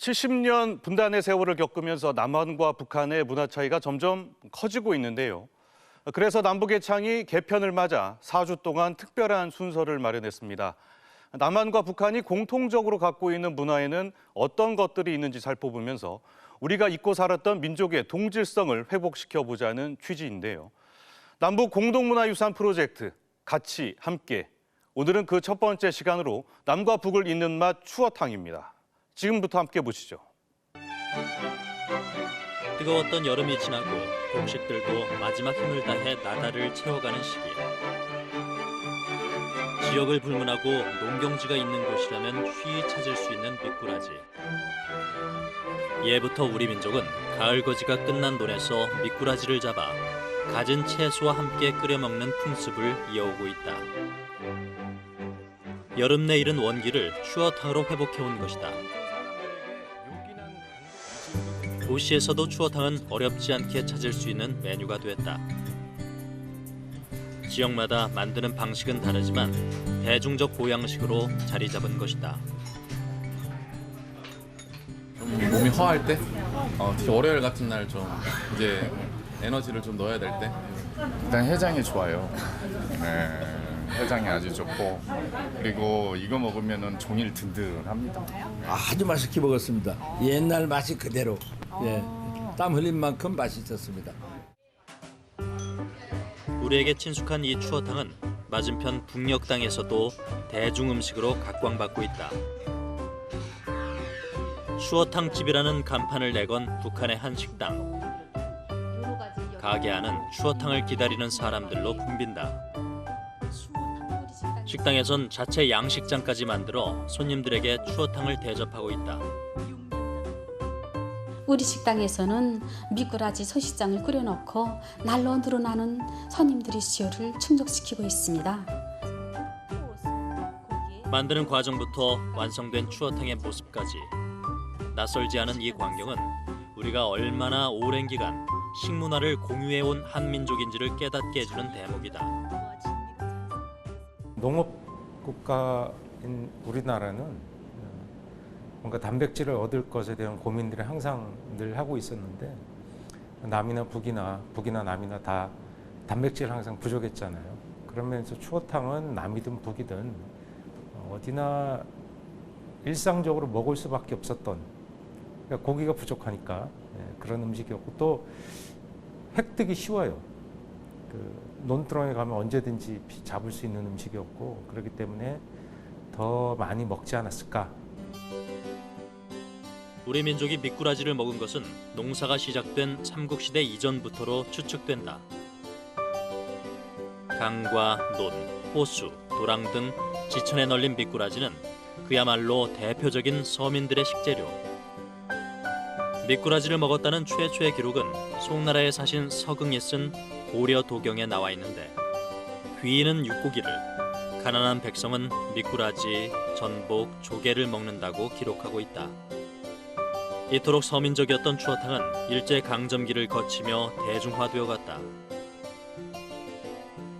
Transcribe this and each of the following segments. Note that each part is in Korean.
70년 분단의 세월을 겪으면서 남한과 북한의 문화 차이가 점점 커지고 있는데요. 그래서 남북의창이 개편을 맞아 4주 동안 특별한 순서를 마련했습니다. 남한과 북한이 공통적으로 갖고 있는 문화에는 어떤 것들이 있는지 살펴보면서 우리가 잊고 살았던 민족의 동질성을 회복시켜보자는 취지인데요. 남북 공동문화유산 프로젝트 같이 함께. 오늘은 그 첫 번째 시간으로 남과 북을 잇는 맛 추어탕입니다. 지금부터 함께 보시죠. 뜨거웠던 여름이 지나고 곡식들도 마지막 힘을 다해 나달을 채워가는 시기. 지역을 불문하고 농경지가 있는 곳이라면 쉬이 찾을 수 있는 미꾸라지. 예부터 우리 민족은 가을 거지가 끝난 논에서 미꾸라지를 잡아 갖은 채소와 함께 끓여 먹는 풍습을 이어오고 있다. 여름 내 잃은 원기를 추어탕으로 회복해온 것이다. 도시에서도 추어탕은 어렵지 않게 찾을 수 있는 메뉴가 됐다. 지역마다 만드는 방식은 다르지만 대중적 보양식으로 자리 잡은 것이다. 몸이 허할 때, 특히 월요일 같은 날 좀 이제 에너지를 좀 넣어야 될 때. 일단 해장이 좋아요. 네, 해장이 아주 좋고 그리고 이거 먹으면은 종일 든든합니다. 아주 맛있게 먹었습니다. 옛날 맛이 그대로. 예, 땀 흘린 만큼 맛있었습니다. 우리에게 친숙한 이 추어탕은 맞은편 북녘 땅에서도 대중 음식으로 각광받고 있다. 추어탕집이라는 간판을 내건 북한의 한 식당. 가게 안은 추어탕을 기다리는 사람들로 붐빈다. 식당에선 자체 양식장까지 만들어 손님들에게 추어탕을 대접하고 있다. 우리 식당에서는 미꾸라지 소식장을 끓여놓고 날로 늘어나는 손님들의 수요를 충족시키고 있습니다. 만드는 과정부터 완성된 추어탕의 모습까지 낯설지 않은 이 광경은 우리가 얼마나 오랜 기간 식문화를 공유해온 한민족인지를 깨닫게 해주는 대목이다. 농업국가인 우리나라는 뭔가 단백질을 얻을 것에 대한 고민들을 항상 늘 하고 있었는데 남이나 북이나 남이나 다 단백질 항상 부족했잖아요. 그러면서 추어탕은 남이든 북이든 어디나 일상적으로 먹을 수밖에 없었던, 그러니까 고기가 부족하니까 그런 음식이었고 또 획득이 쉬워요. 논두렁에 가면 언제든지 잡을 수 있는 음식이었고 그렇기 때문에 더 많이 먹지 않았을까. 우리 민족이 미꾸라지를 먹은 것은 농사가 시작된 삼국시대 이전부터로 추측된다. 강과 논, 호수, 도랑 등 지천에 널린 미꾸라지는 그야말로 대표적인 서민들의 식재료. 미꾸라지를 먹었다는 최초의 기록은 송나라에 사신 서긍이 쓴 고려 도경에 나와 있는데 귀인은 육고기를, 가난한 백성은 미꾸라지, 전복, 조개를 먹는다고 기록하고 있다. 이토록 서민적이었던 추어탕은 일제강점기를 거치며 대중화되어 갔다.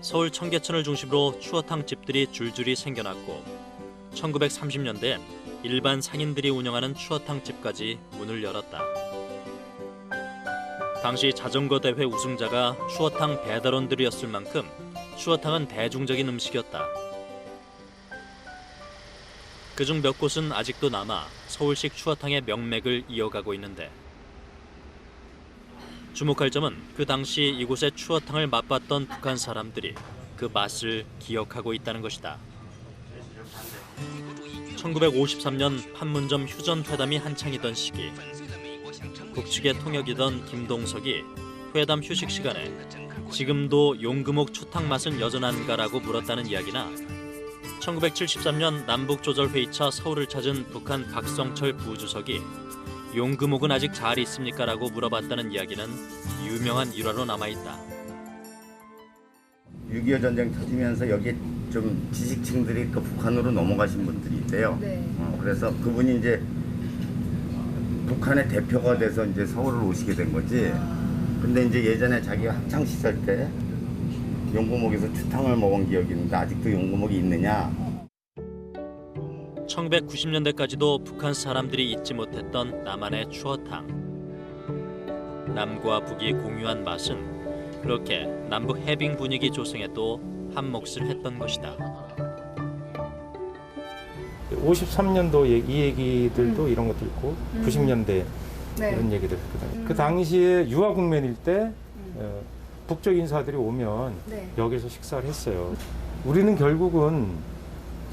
서울 청계천을 중심으로 추어탕집들이 줄줄이 생겨났고 1930년대엔 일반 상인들이 운영하는 추어탕집까지 문을 열었다. 당시 자전거 대회 우승자가 추어탕 배달원들이었을 만큼 추어탕은 대중적인 음식이었다. 그중 몇 곳은 아직도 남아 서울식 추어탕의 명맥을 이어가고 있는데 주목할 점은 그 당시 이곳의 추어탕을 맛봤던 북한 사람들이 그 맛을 기억하고 있다는 것이다. 1953년 판문점 휴전회담이 한창이던 시기 북측의 통역이던 김동석이 회담 휴식 시간에 지금도 용금옥 추탕 맛은 여전한가라고 물었다는 이야기나 1973년 남북조절회의차 서울을 찾은 북한 박성철 부주석이 용금옥은 아직 잘 있습니까라고 물어봤다는 이야기는 유명한 일화로 남아있다. 6.25 전쟁 터지면서 여기 좀 지식층들이 그 북한으로 넘어가신 분들이 있대요. 네. 그래서 그분이 이제 북한의 대표가 돼서 이제 서울을 오시게 된 거지. 근데 이제 예전에 자기 학창 시절 때 용구목에서 추탕을 먹은 기억이 있는데 아직도 용구목이 있느냐? 1990년대까지도 북한 사람들이 잊지 못했던 남한의 추어탕. 남과 북이 공유한 맛은 그렇게 남북 해빙 분위기 조성에도 한 몫을 했던 것이다. 53년도 이 얘기들도 이런 것도 있고 90년대 이런 얘기들 했거든요. 그 당시에 유화 국면일 때 북쪽 인사들이 오면 여기서 식사를 했어요. 우리는 결국은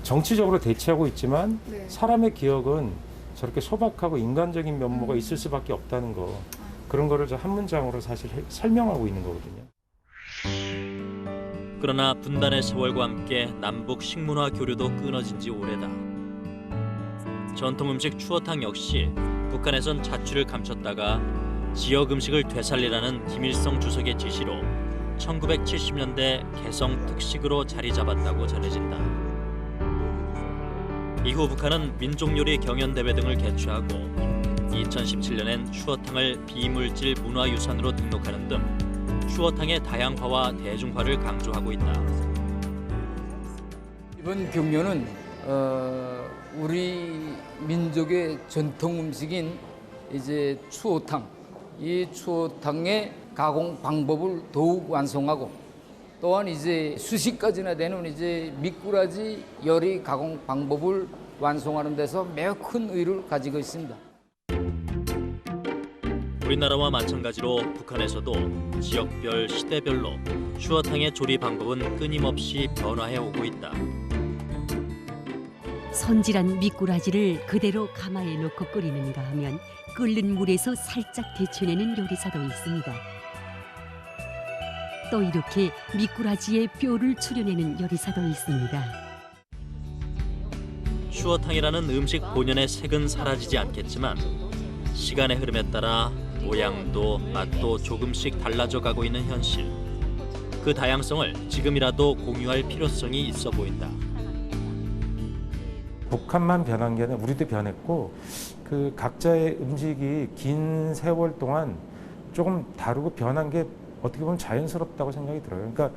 정치적으로 대치하고 있지만 사람의 기억은 저렇게 소박하고 인간적인 면모가 있을 수밖에 없다는 거. 그런 거를 저 한 문장으로 사실 설명하고 있는 거거든요. 그러나 분단의 세월과 함께 남북 식문화 교류도 끊어진 지 오래다. 전통 음식 추어탕 역시 북한에선 자취를 감췄다가 지역 음식을 되살리라는 김일성 주석의 지시로 1970년대 개성 특식으로 자리 잡았다고 전해진다. 이후 북한은 민족요리 경연대회 등을 개최하고 2017년엔 추어탕을 비물질 문화유산으로 등록하는 등 추어탕의 다양화와 대중화를 강조하고 있다. 이번 경연은 우리 민족의 전통 음식인 이제 추어탕, 이 추어탕의 가공 방법을 더욱 완성하고 또한 이제 수십가지나 되는 이제 미꾸라지 요리 가공 방법을 완성하는 데서 매우 큰 의의를 가지고 있습니다. 우리나라와 마찬가지로 북한에서도 지역별, 시대별로 추어탕의 조리 방법은 끊임없이 변화해 오고 있다. 손질한 미꾸라지를 그대로 가마에 넣고 끓이는가 하면 끓는 물에서 살짝 데쳐내는 요리사도 있습니다. 또 이렇게 미꾸라지의 뼈를 추려내는 요리사도 있습니다. 추어탕이라는 음식 본연의 색은 사라지지 않겠지만 시간의 흐름에 따라 모양도 맛도 조금씩 달라져 가고 있는 현실. 그 다양성을 지금이라도 공유할 필요성이 있어 보인다. 북한만 변한 게 아니라 우리도 변했고 그 각자의 음식이 긴 세월 동안 조금 다르고 변한 게 어떻게 보면 자연스럽다고 생각이 들어요. 그러니까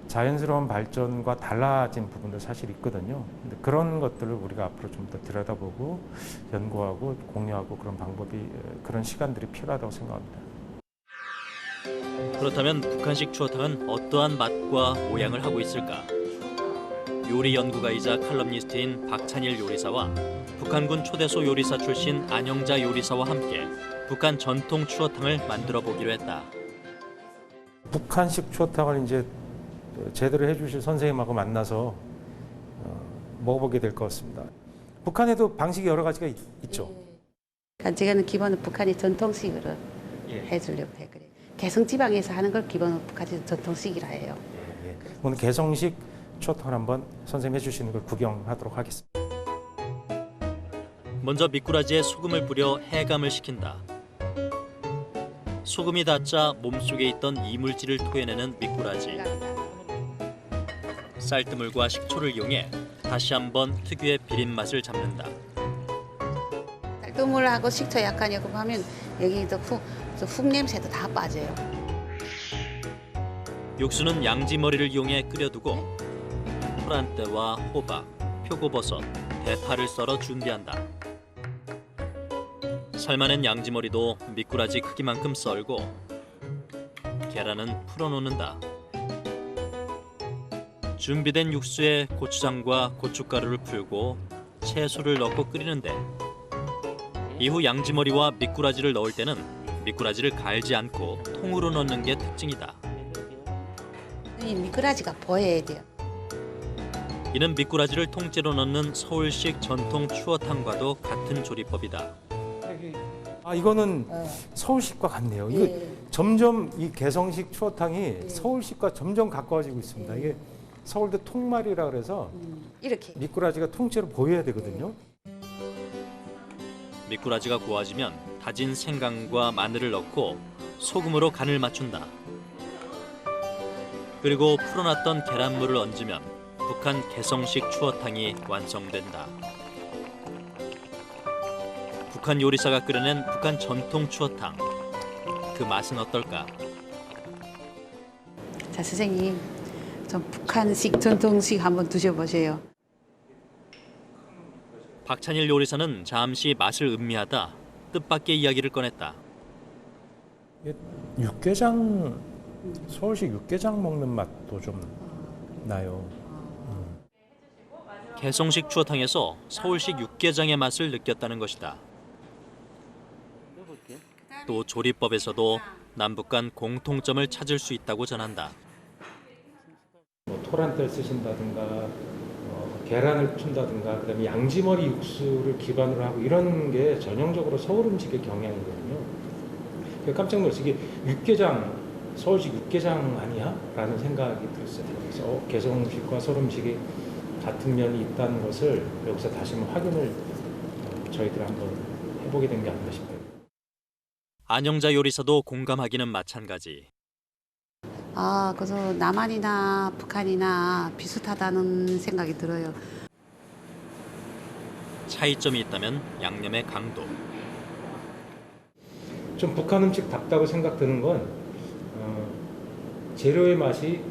자연스러운 발전과 달라진 부분도 사실 있거든요. 근데 그런 것들을 우리가 앞으로 좀 더 들여다보고 연구하고 공유하고 그런 방법이 그런 시간들이 필요하다고 생각합니다. 그렇다면 북한식 추어탕은 어떠한 맛과 모양을 하고 있을까? 요리 연구가이자 칼럼니스트인 박찬일 요리사와 북한군 초대소 요리사 출신 안영자 요리사와 함께 북한 전통 추어탕을 만들어 보기로 했다. 북한식 추어탕을 이제 제대로 해주실 선생님하고 만나서 먹어보게 될 것 같습니다. 북한에도 방식이 여러 가지가 있죠. 제가는 기본은 북한의 전통식으로 해주려고 해 그래. 개성 지방에서 하는 걸 기본은 북한의 전통식이라 해요. 오늘 개성식 추어탕을 한번 선생님 해주시는 걸 구경하도록 하겠습니다. 먼저 미꾸라지에 소금을 뿌려 해감을 시킨다. 소금이 닿자 몸속에 있던 이물질을 토해내는 미꾸라지. 쌀뜨물과 식초를 이용해 다시 한번 특유의 비린 맛을 잡는다. 쌀뜨물하고 식초 약간 이렇게 하면 여기도 흙 냄새도 다 빠져요. 육수는 양지머리를 이용해 끓여두고 토란대와 호박, 표고버섯, 대파를 썰어 준비한다. 삶아낸 양지머리도 미꾸라지 크기만큼 썰고 계란은 풀어놓는다. 준비된 육수에 고추장과 고춧가루를 풀고 채소를 넣고 끓이는데 이후 양지머리와 미꾸라지를 넣을 때는 미꾸라지를 갈지 않고 통으로 넣는 게 특징이다. 이 미꾸라지가 보여야 돼요. 이는 미꾸라지를 통째로 넣는 서울식 전통 추어탕과도 같은 조리법이다. 이거는 서울식과 같네요. 이거 점점 이 개성식 추어탕이 서울식과 점점 가까워지고 있습니다. 이게 서울대 통말이라 그래서 이렇게 미꾸라지가 통째로 보여야 되거든요. 미꾸라지가 구워지면 다진 생강과 마늘을 넣고 소금으로 간을 맞춘다. 그리고 풀어놨던 계란물을 얹으면 북한 개성식 추어탕이 완성된다. 북한 요리사가 끓여낸 북한 전통 추어탕. 그 맛은 어떨까? 자 선생님 좀 북한식 전통식 한번 드셔보세요. 박찬일 요리사는 잠시 맛을 음미하다 뜻밖의 이야기를 꺼냈다. 육개장, 서울식 육개장 먹는 맛도 좀 나요. 개성식 추어탕에서 서울식 육개장의 맛을 느꼈다는 것이다. 또 조리법에서도 남북 간 공통점을 찾을 수 있다고 전한다. 뭐 토란대를 쓰신다든가 계란을 푼다든가 그다음에 양지머리 육수를 기반으로 하고 이런 게 전형적으로 서울 음식의 경향이거든요. 그래서 깜짝 놀랐어요. 이게 육개장, 서울식 육개장 아니야? 라는 생각이 들었어요. 그래서 개성 음식과 서울 음식이 같은 면이 있다는 것을 여기서 다시 한번 확인을 저희들 한번 해보게 된 게 아닌가 싶어요. 안영자 요리사도 공감하기는 마찬가지. 그래서 남한이나 북한이나 비슷하다는 생각이 들어요. 차이점이 있다면 양념의 강도. 좀 북한 음식 답다고 생각드는 건 재료의 맛이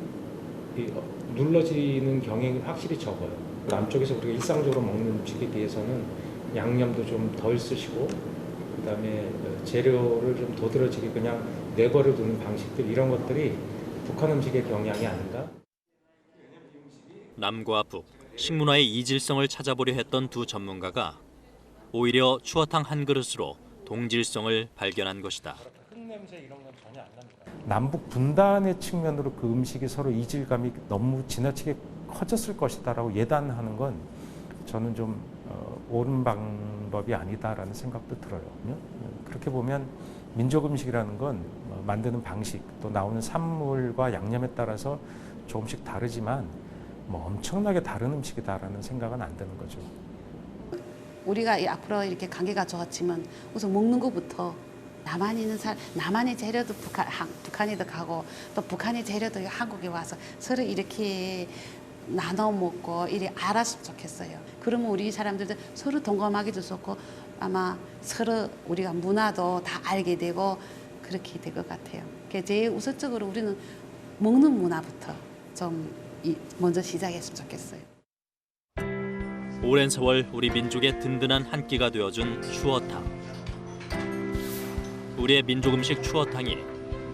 눌러지는 경향이 확실히 적어요. 남쪽에서 우리가 일상적으로 먹는 음식에 비해서는 양념도 좀 덜 쓰시고 그다음에 재료를 좀 도드라지게 그냥 내버려 두는 방식들 이런 것들이 북한 음식의 경향이 아닌가? 남과 북, 식문화의 이질성을 찾아보려 했던 두 전문가가 오히려 추어탕 한 그릇으로 동질성을 발견한 것이다. 흙냄새 이런 건 전혀 안 납니다. 남북 분단의 측면으로 그 음식이 서로 이질감이 너무 지나치게 커졌을 것이다라고 예단하는 건 저는 좀 옳은 방법이 아니다라는 생각도 들어요. 그렇게 보면 민족 음식이라는 건 만드는 방식 또 나오는 산물과 양념에 따라서 조금씩 다르지만 뭐 엄청나게 다른 음식이다라는 생각은 안 드는 거죠. 우리가 앞으로 이렇게 관계가 좋았지만 우선 먹는 것부터 남한의 재료도 북한에도 가고 또 북한의 재료도 한국에 와서 서로 이렇게 나눠 먹고 이래 알았으면 좋겠어요. 그러면 우리 사람들도 서로 동감하기도 좋고 아마 서로 우리가 문화도 다 알게 되고 그렇게 될 것 같아요. 그래서 제일 우선적으로 우리는 먹는 문화부터 좀 먼저 시작했으면 좋겠어요. 오랜 세월 우리 민족의 든든한 한 끼가 되어준 추어탕. 우리의 민족 음식 추어탕이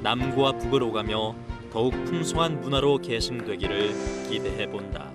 남과 북을 오가며 더욱 풍성한 문화로 계승되기를 기대해 본다.